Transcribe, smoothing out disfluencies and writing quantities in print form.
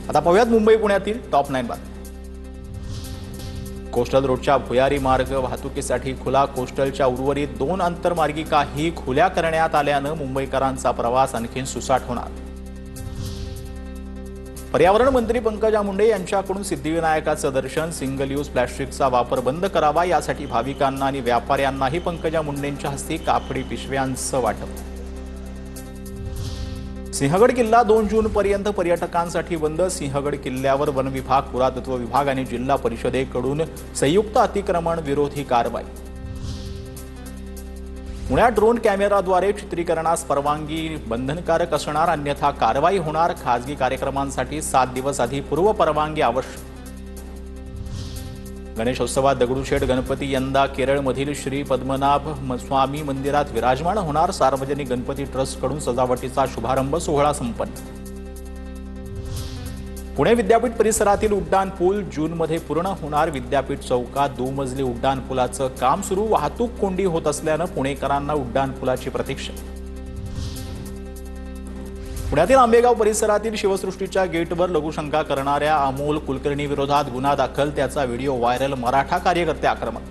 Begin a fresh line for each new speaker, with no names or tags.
आता पाहूयात मुंबई पुण्यातील टॉप 9 बातम्या। कोस्टल रोडच्या भुयारी मार्ग वाहतुकीसाठी खुला, कोस्टलच्या उर्वरित 2 आंतरमार्गिकाही खुल्या करण्यात आल्यानं मुंबईकरांचा प्रवास आणखी सुसाट होणार। पर्यावरण मंत्री पंकजा मुंडे यांच्याकडून सिद्धिविनायकाचं दर्शन, सिंगल यूज प्लास्टिकचा वापर बंद करावा यासाठी भाविकांना आणि व्यापाऱ्यांनाही पंकजा मुंडेंच्या हस्ते कापडी पिशव्यांचं वाटप। सिंहगड किल्ला 2 जून पर्यंत पर्यटकांसाठी बंद। सिंहगड किल्ल्यावर वन विभाग, पुरातत्व विभाग आणि जिल्हा परिषदेकडून संयुक्त अतिक्रमण विरोधी कारवाई। पुण्यात ड्रोन कॅमेराद्वारे चित्रीकरणास परवानगी बंधनकारक असणार, अन्यथा कारवाई होणार। खासगी कार्यक्रमांसाठी 7 दिवस आधी पूर्व परवानगी आवश्यक। गणेशोत्सवात दगडूशेठ गणपती यंदा केरळमधील श्री पद्मनाभ स्वामी मंदिरात विराजमान होणार। सार्वजनिक गणपती ट्रस्टकडून सजावटीचा शुभारंभ सोहळा संपन्न। पुणे विद्यापीठ परिसरातील उड्डाणपूल जूनमध्ये पूर्ण होणार। विद्यापीठ चौकात 2 मजली उड्डाणपुलाचं काम सुरू। वाहतूक कोंडी होत असल्यानं पुणेकरांना उड्डाणपुलाची प्रतीक्षा। पुण्यातील आंबेगाव परिसरातील शिवसृष्टीच्या गेटवर लघुशंका करणाऱ्या अमोल कुलकर्णी विरोधात गुन्हा दाखल। त्याचा व्हिडिओ व्हायरल, मराठा कार्यकर्ते आक्रमक।